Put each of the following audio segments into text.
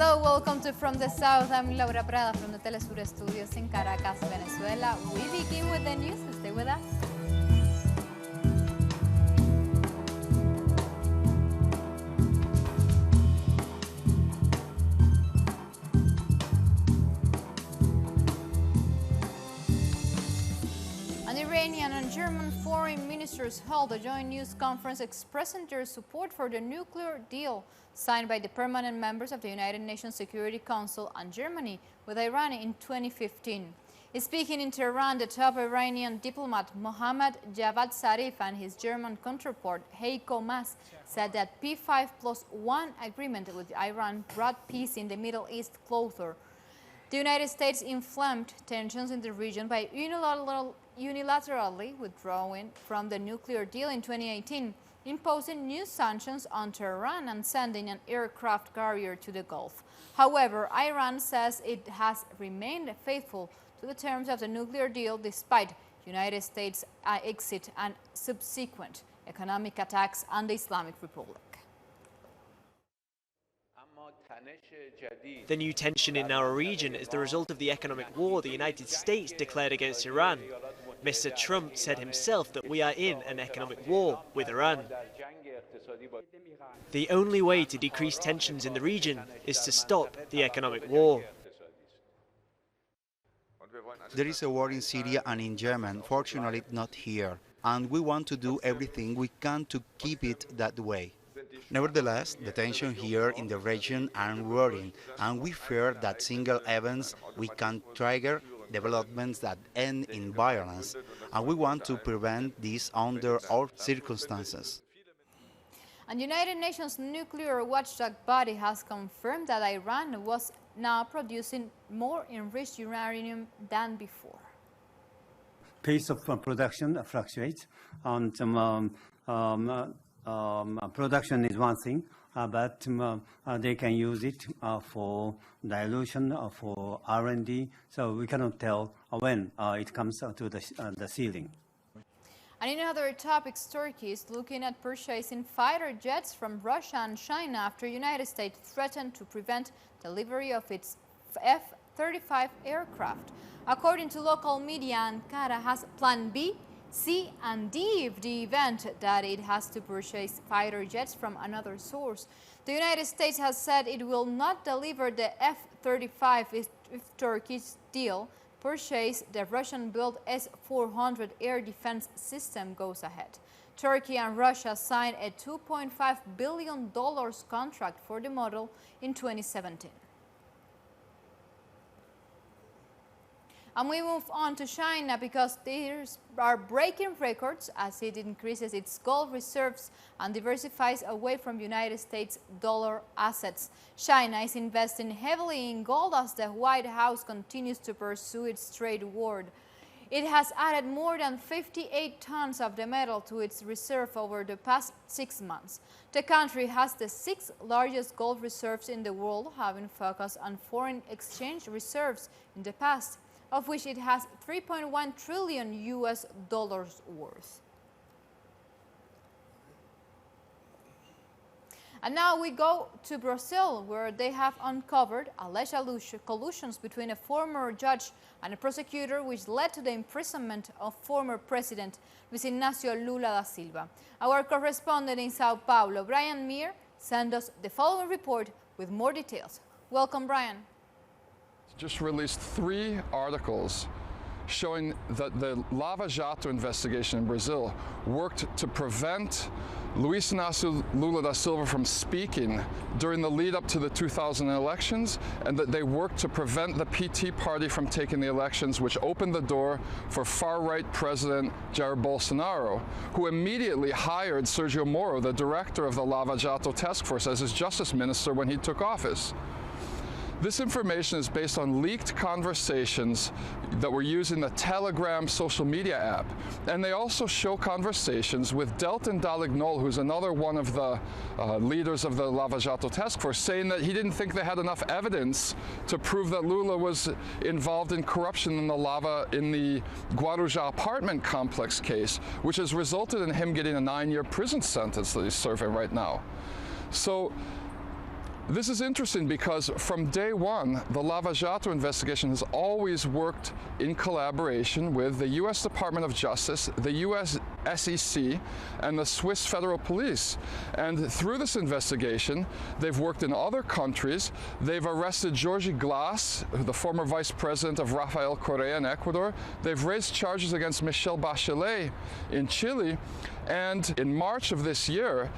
Hello, welcome to From the South. I'm Laura Prada from the Telesur Studios in Caracas, Venezuela. We begin with the news. Stay with us. Iranian and German foreign ministers held a joint news conference expressing their support for the nuclear deal signed by the permanent members of the United Nations Security Council and Germany with Iran in 2015. Speaking in Tehran, the top Iranian diplomat Mohammad Javad Zarif and his German counterpart Heiko Maas said that P5+1 agreement with Iran brought peace in the Middle East closer. The United States inflamed tensions in the region by unilaterally withdrawing from the nuclear deal in 2018, imposing new sanctions on Tehran and sending an aircraft carrier to the Gulf. However, Iran says it has remained faithful to the terms of the nuclear deal despite United States' exit and subsequent economic attacks on the Islamic Republic. The new tension in our region is the result of the economic war the United States declared against Iran. Mr. Trump said himself that we are in an economic war with Iran. The only way to decrease tensions in the region is to stop the economic war. There is a war in Syria and in Yemen, fortunately not here, and we want to do everything we can to keep it that way. Nevertheless, the tension here in the region are worrying, and we fear that single events we can trigger developments that end in violence, and we want to prevent this under all circumstances. And United Nations nuclear watchdog body has confirmed that Iran was now producing more enriched uranium than before. Pace of production fluctuates, and production is one thing, but they can use it for dilution, for R&D, so we cannot tell when it comes to the ceiling. And in other topics, Turkey is looking at purchasing fighter jets from Russia and China after the United States threatened to prevent delivery of its F-35 aircraft. According to local media, Ankara has Plan B, C and D if the event that it has to purchase fighter jets from another source. The United States has said it will not deliver the F-35 if Turkey's deal purchase the Russian-built S-400 air defense system goes ahead. Turkey and Russia signed a $2.5 billion contract for the model in 2017. And we move on to China because they are breaking records as it increases its gold reserves and diversifies away from United States dollar assets. China is investing heavily in gold as the White House continues to pursue its trade war. It has added more than 58 tons of the metal to its reserve over the past 6 months. The country has the 6th largest gold reserves in the world, having focused on foreign exchange reserves in the past, of which it has $3.1 trillion worth. And now we go to Brazil, where they have uncovered alleged collusions between a former judge and a prosecutor, which led to the imprisonment of former President Luis Inácio Lula da Silva. Our correspondent in Sao Paulo, Brian Meir, sent us the following report with more details. Welcome, Brian. Just released 3 articles showing that the Lava Jato investigation in Brazil worked to prevent Luis Inácio Lula da Silva from speaking during the lead up to the 2000 elections, and that they worked to prevent the PT party from taking the elections, which opened the door for far-right President Jair Bolsonaro, who immediately hired Sergio Moro, the director of the Lava Jato task force, as his justice minister when he took office. This information is based on leaked conversations that were used in the Telegram social media app. And they also show conversations with Deltan Dallagnol, who's another one of the leaders of the Lava Jato task force, saying that he didn't think they had enough evidence to prove that Lula was involved in corruption in the Guarujá apartment complex case, which has resulted in him getting a 9-year prison sentence that he's serving right now. So This is interesting because from day one, the Lava Jato investigation has always worked in collaboration with the U.S. Department of Justice, the U.S. SEC, and the Swiss Federal Police. And through this investigation, they've worked in other countries. They've arrested Georgie Glass, the former vice president of Rafael Correa in Ecuador. They've raised charges against Michelle Bachelet in Chile. And in March of this year,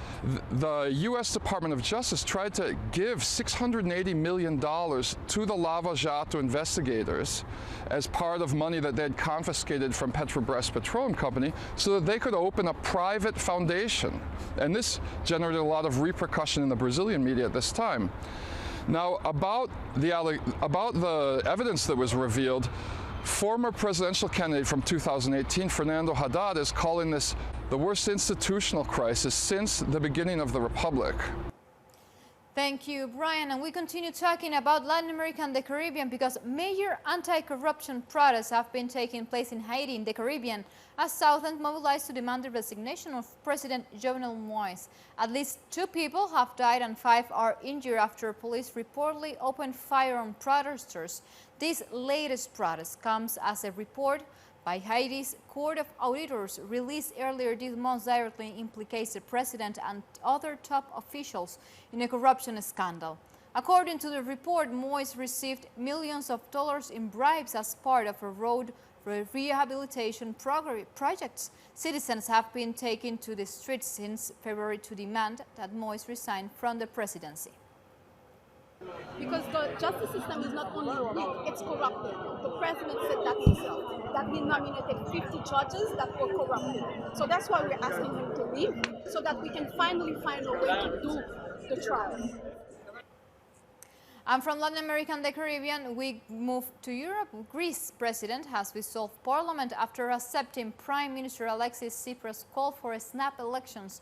the U.S. Department of Justice tried to give $680 million to the Lava Jato investigators as part of money that they had confiscated from Petrobras Petroleum Company so that they could open a private foundation. And this generated a lot of repercussion in the Brazilian media at this time. Now, about the evidence that was revealed, former presidential candidate from 2018, Fernando Haddad, is calling this the worst institutional crisis since the beginning of the Republic. Thank you, Brian. And we continue talking about Latin America and the Caribbean because major anti-corruption protests have been taking place in Haiti in the Caribbean as Southlands mobilized to demand the resignation of President Jovenel Moïse. At least 2 people have died and 5 are injured after police reportedly opened fire on protesters. This latest protest comes as a report by Haiti's Court of Auditors released earlier this month directly implicates the president and other top officials in a corruption scandal. According to the report, Moïse received millions of dollars in bribes as part of a road rehabilitation projects. Citizens have been taken to the streets since February to demand that Moïse resign from the presidency. Because the justice system is not only weak, it's corrupted. The president said that himself, that he nominated 50 judges that were corrupted. So that's why we're asking him to leave, so that we can finally find a way to do the trial. And from Latin America and the Caribbean, we move to Europe. Greece's president has dissolved parliament after accepting Prime Minister Alexis Tsipras' call for snap elections.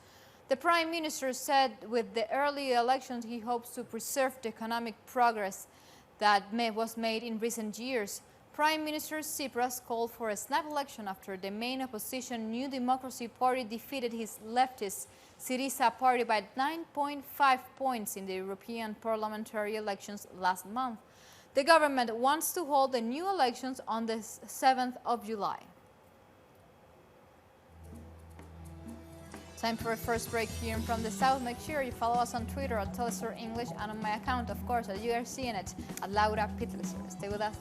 The Prime Minister said with the early elections he hopes to preserve the economic progress that was made in recent years. Prime Minister Tsipras called for a snap election after the main opposition New Democracy Party defeated his leftist Syriza party by 9.5 points in the European parliamentary elections last month. The government wants to hold the new elections on the 7th of July. Time for a first break here from the South. Make sure you follow us on Twitter at Telesur English and on my account, of course, as you are seeing it, at Laura Pittelser. Stay with us.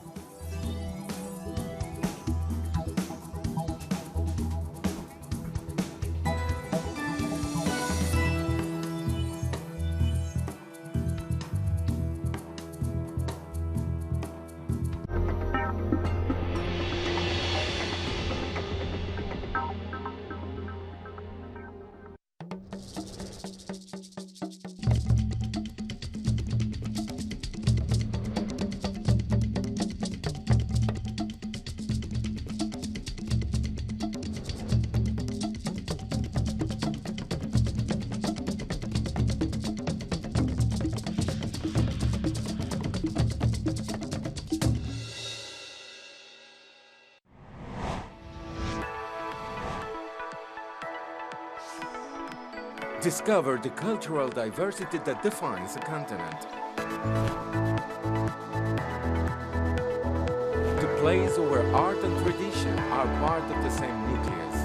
Discover the cultural diversity that defines a continent. The place where art and tradition are part of the same nucleus.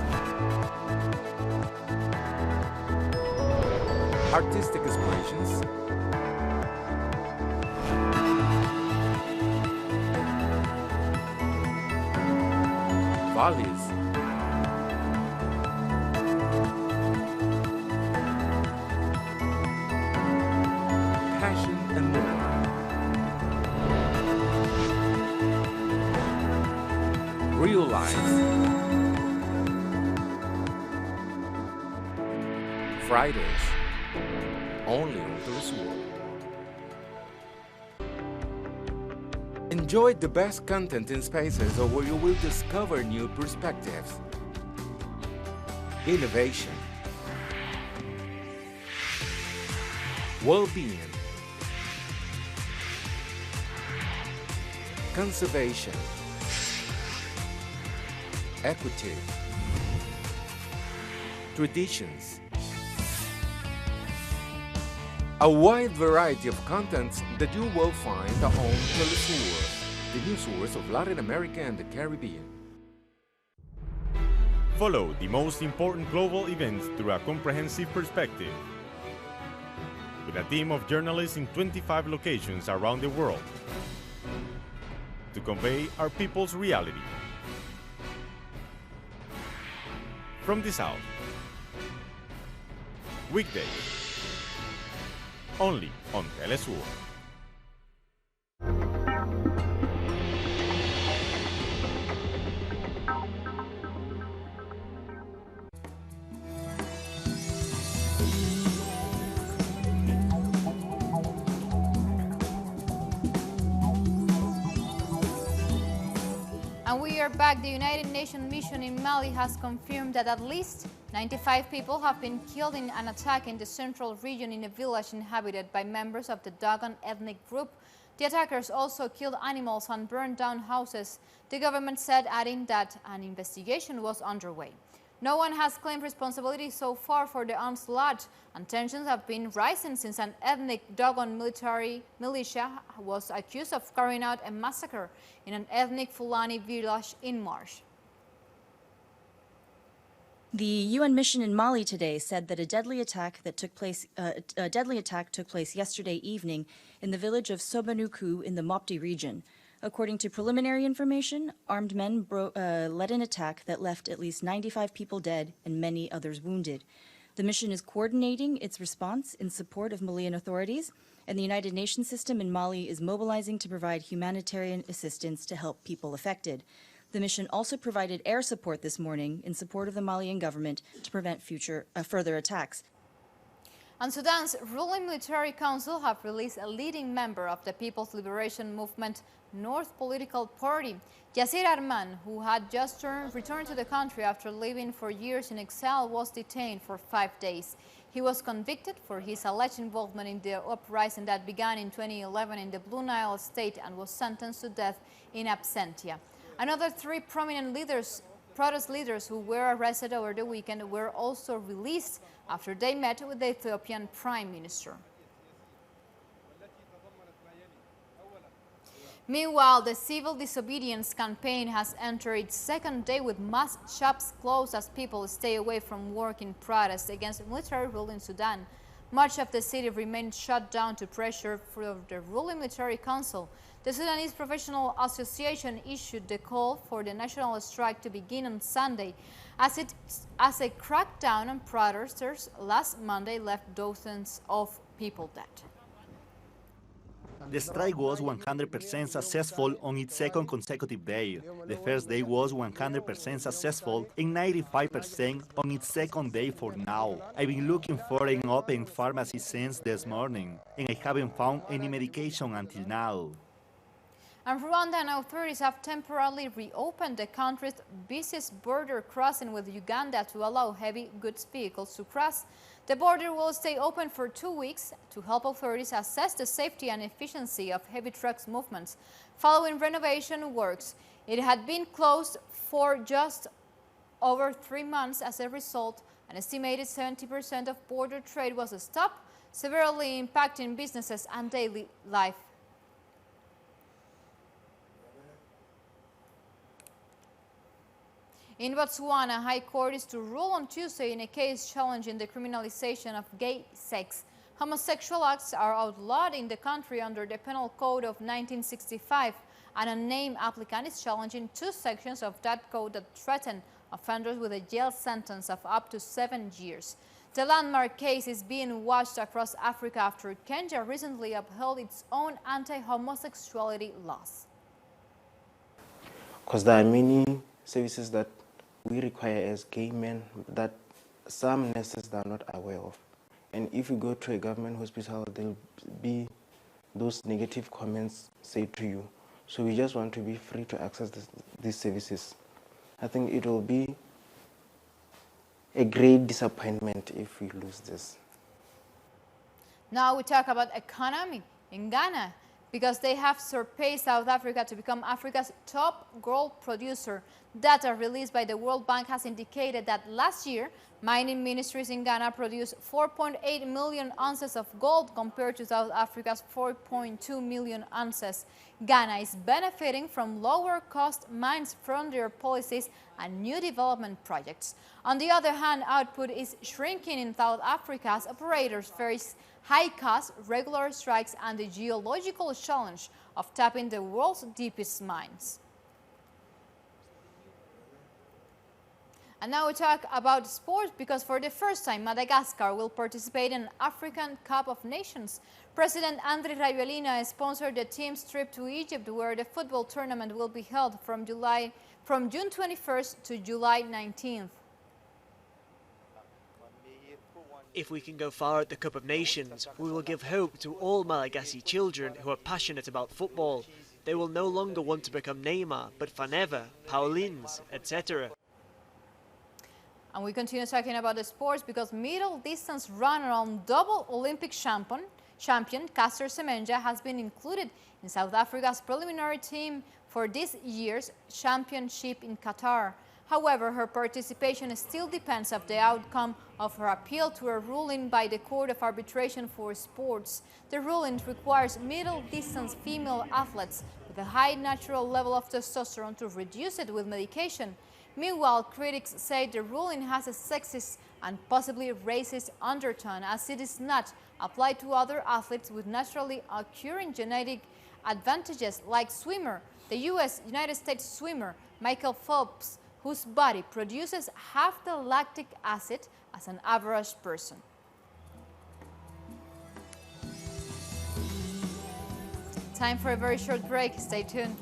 Artistic expressions, values, real life. Fridays, only on Telesur. Enjoy the best content in spaces where you will discover new perspectives, innovation, well-being, conservation, equity, traditions, A wide variety of contents that you will find on Telesur, the news source of Latin America and the Caribbean. Follow the most important global events through a comprehensive perspective. With a team of journalists in 25 locations around the world to convey our people's reality. From the South. Weekdays. Only on Telesur. And we are back. The United Nations mission in Mali has confirmed that at least 95 people have been killed in an attack in the central region in a village inhabited by members of the Dogon ethnic group. The attackers also killed animals and burned down houses, the government said, adding that an investigation was underway. No one has claimed responsibility so far for the onslaught, and tensions have been rising since an ethnic Dogon military militia was accused of carrying out a massacre in an ethnic Fulani village in March. The UN mission in Mali today said that a deadly attack took place yesterday evening in the village of Sobanuku in the Mopti region. According to preliminary information, armed men led an attack that left at least 95 people dead and many others wounded. The mission is coordinating its response in support of Malian authorities, and the United Nations system in Mali is mobilizing to provide humanitarian assistance to help people affected. The mission also provided air support this morning in support of the Malian government to prevent further attacks. And Sudan's ruling military council have released a leading member of the People's Liberation Movement North political party, Yasir Arman, who had just returned to the country after living for years in exile, was detained for 5 days. He was convicted for his alleged involvement in the uprising that began in 2011 in the Blue Nile state and was sentenced to death in absentia. Another 3 prominent protest leaders who were arrested over the weekend were also released after they met with the Ethiopian Prime Minister. Meanwhile, the civil disobedience campaign has entered its second day with most shops closed as people stay away from work in protest against military rule in Sudan. Much of the city remained shut down to pressure for the ruling military council. The Sudanese Professional Association issued the call for the national strike to begin on Sunday as a crackdown on protesters last Monday left dozens of people dead. The strike was 100% successful on its second consecutive day. The first day was 100% successful and 95% on its second day for now. I've been looking for an open pharmacy since this morning, and I haven't found any medication until now. And Rwandan authorities have temporarily reopened the country's busiest border crossing with Uganda to allow heavy goods vehicles to cross. The border will stay open for 2 weeks to help authorities assess the safety and efficiency of heavy trucks movements following renovation works. It had been closed for just over 3 months. As a result, an estimated 70% of border trade was stopped, severely impacting businesses and daily life. In Botswana, High Court is to rule on Tuesday in a case challenging the criminalization of gay sex. Homosexual acts are outlawed in the country under the Penal Code of 1965, and a named applicant is challenging 2 sections of that code that threaten offenders with a jail sentence of up to 7 years. The landmark case is being watched across Africa after Kenya recently upheld its own anti-homosexuality laws. Because there are many services that we require as gay men that some nurses are not aware of. And if you go to a government hospital, there'll be those negative comments said to you. So we just want to be free to access these services. I think it will be a great disappointment if we lose this. Now we talk about economy in Ghana, because they have surpassed South Africa to become Africa's top gold producer. Data released by the World Bank has indicated that last year, mining ministries in Ghana produced 4.8 million ounces of gold compared to South Africa's 4.2 million ounces. Ghana is benefiting from lower-cost mines from their policies and new development projects. On the other hand, output is shrinking in South Africa as operators face high costs, regular strikes, and the geological challenge of tapping the world's deepest mines. And now we talk about sports because for the first time, Madagascar will participate in African Cup of Nations. President Andry Rajoelina sponsored the team's trip to Egypt, where the football tournament will be held from June 21st to July 19th. If we can go far at the Cup of Nations, we will give hope to all Malagasy children who are passionate about football. They will no longer want to become Neymar, but Faneva, Paulins, etc. And we continue talking about the sports because middle distance runner and double Olympic champion Caster Semenya has been included in South Africa's preliminary team for this year's championship in Qatar. However, her participation still depends on the outcome of her appeal to a ruling by the Court of Arbitration for Sports. The ruling requires middle distance female athletes with a high natural level of testosterone to reduce it with medication. Meanwhile, critics say the ruling has a sexist and possibly racist undertone, as it is not applied to other athletes with naturally occurring genetic advantages like the United States swimmer Michael Phelps, whose body produces half the lactic acid as an average person. Time for a very short break. Stay tuned.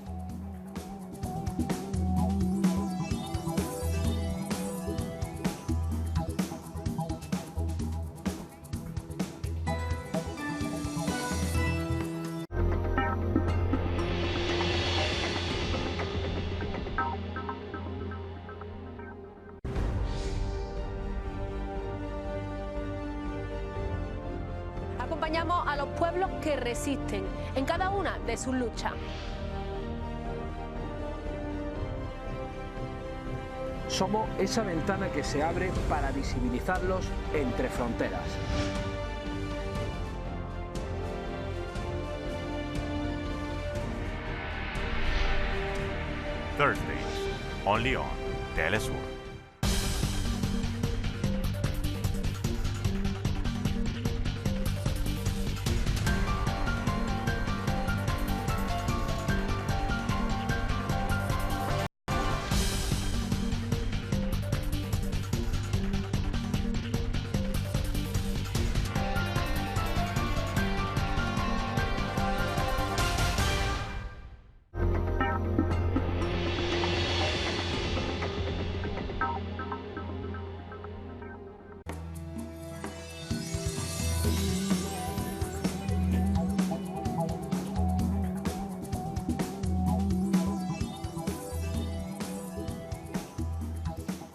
Acompañamos a los pueblos que resisten en cada una de sus luchas. Somos esa ventana que se abre para visibilizarlos entre fronteras. Thursdays, only on Telesur.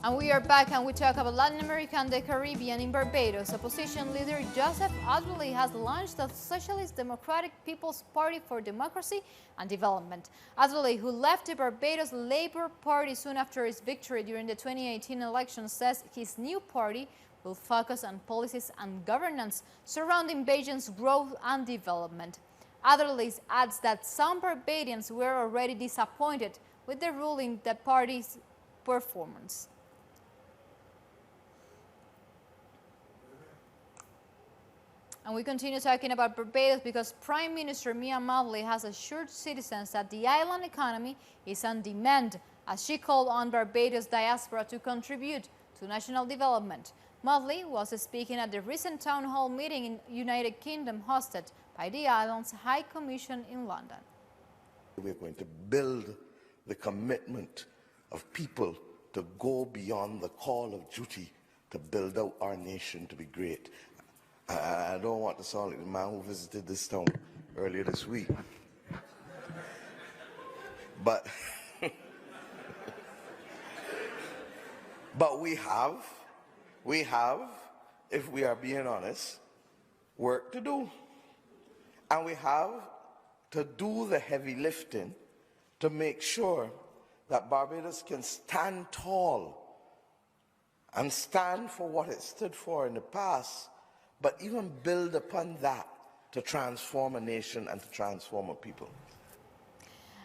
And we are back and we talk about Latin America and the Caribbean. In Barbados, opposition leader Joseph Azuli has launched the Socialist Democratic People's Party for Democracy and Development. Azuli, who left the Barbados Labour Party soon after his victory during the 2018 election, says his new party will focus on policies and governance surrounding Bajin's growth and development. Azuli adds that some Barbadians were already disappointed with the ruling the party's performance. And we continue talking about Barbados because Prime Minister Mia Mottley has assured citizens that the island economy is on demand, as she called on Barbados diaspora to contribute to national development. Mottley was speaking at the recent town hall meeting in United Kingdom hosted by the island's High Commission in London. We're going to build the commitment of people to go beyond the call of duty to build out our nation to be great. I don't want to sound like the man who visited this town earlier this week. But we have, if we are being honest, work to do. And we have to do the heavy lifting to make sure that Barbados can stand tall and stand for what it stood for in the past, but even build upon that to transform a nation and to transform a people.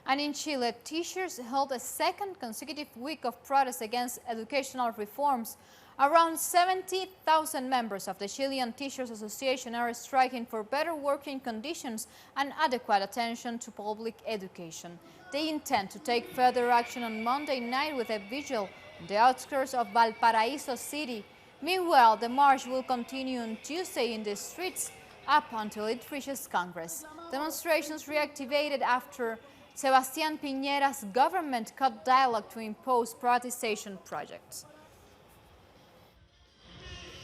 And in Chile, teachers held a second consecutive week of protest against educational reforms. Around 70,000 members of the Chilean Teachers Association are striking for better working conditions and adequate attention to public education. They intend to take further action on Monday night with a vigil on the outskirts of Valparaiso City. Meanwhile, the march will continue on Tuesday in the streets up until it reaches Congress. Demonstrations reactivated after Sebastián Piñera's government cut dialogue to impose privatization projects.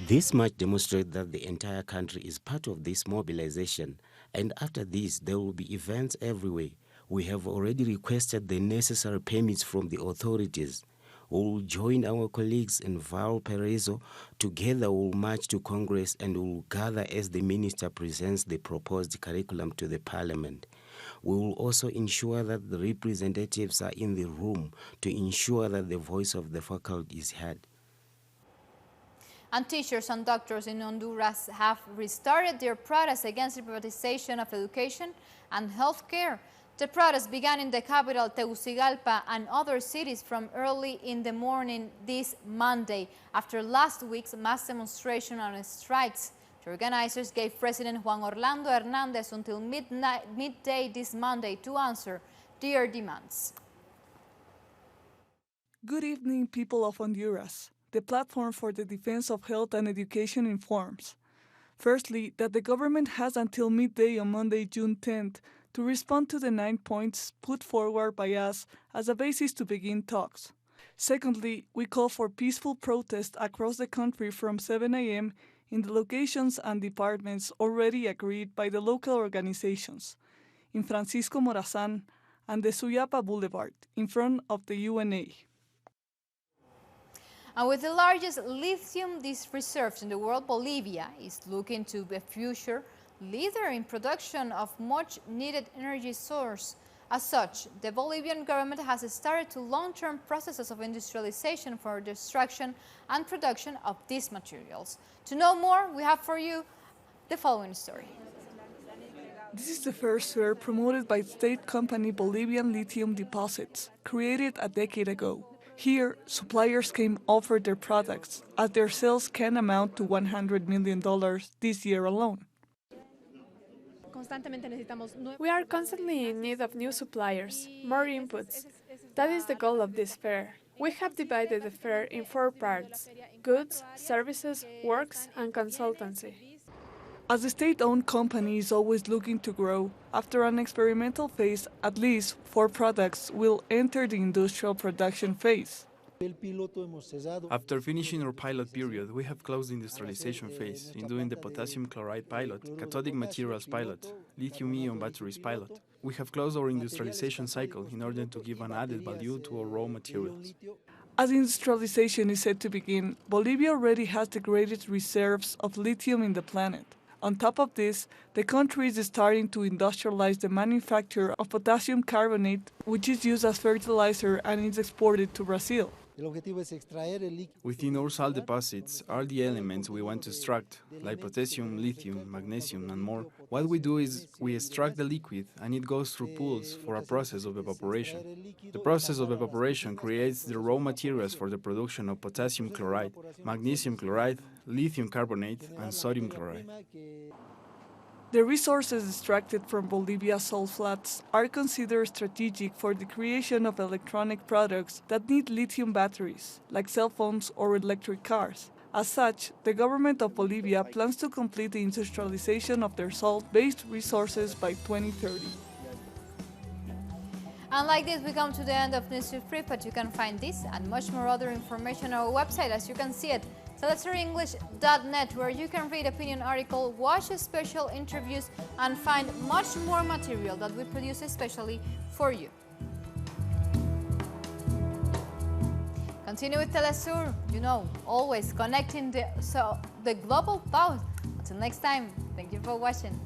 This march demonstrates that the entire country is part of this mobilization, and after this there will be events everywhere. We have already requested the necessary permits from the authorities. We will join our colleagues in Valparaiso. Together we will march to Congress and we will gather as the minister presents the proposed curriculum to the parliament. We will also ensure that the representatives are in the room to ensure that the voice of the faculty is heard. And teachers and doctors in Honduras have restarted their protest against the privatization of education and health care. The protest began in the capital, Tegucigalpa, and other cities from early in the morning this Monday, after last week's mass demonstration and strikes. The organizers gave President Juan Orlando Hernández until midday this Monday to answer their demands. Good evening, people of Honduras. The platform for the defense of health and education informs. Firstly, that the government has until midday on Monday, June 10th, to respond to the 9 points put forward by us as a basis to begin talks. Secondly, we call for peaceful protest across the country from 7 a.m. in the locations and departments already agreed by the local organizations, in Francisco Morazán and the Suyapa Boulevard, in front of the UNA. And with the largest lithium reserves in the world, Bolivia is looking to be a future leader in production of much-needed energy source. As such, the Bolivian government has started to long-term processes of industrialization for the extraction and production of these materials. To know more, we have for you the following story. This is the first fair promoted by state company Bolivian Lithium Deposits, created a decade ago. Here, suppliers can offer their products, as their sales can amount to $100 million this year alone. We are constantly in need of new suppliers, more inputs. That is the goal of this fair. We have divided the fair in 4 parts: goods, services, works, and consultancy. As a state-owned company is always looking to grow, after an experimental phase, at least 4 products will enter the industrial production phase. After finishing our pilot period, we have closed the industrialization phase in doing the potassium chloride pilot, cathodic materials pilot, lithium-ion batteries pilot. We have closed our industrialization cycle in order to give an added value to our raw materials. As industrialization is set to begin, Bolivia already has the greatest reserves of lithium in the planet. On top of this, the country is starting to industrialize the manufacture of potassium carbonate, which is used as fertilizer and is exported to Brazil. Within our salt deposits are the elements we want to extract, like potassium, lithium, magnesium, and more. What we do is we extract the liquid and it goes through pools for a process of evaporation. The process of evaporation creates the raw materials for the production of potassium chloride, magnesium chloride, lithium carbonate, and sodium chloride. The resources extracted from Bolivia's salt flats are considered strategic for the creation of electronic products that need lithium batteries, like cell phones or electric cars. As such, the government of Bolivia plans to complete the industrialization of their salt-based resources by 2030. And like this, we come to the end of News Free, but you can find this and much more other information on our website, as you can see it, selectorenglish.net, where you can read opinion article, watch special interviews, and find much more material that we produce especially for you. Continue with Telesur, always connecting the global south. Until next time, thank you for watching.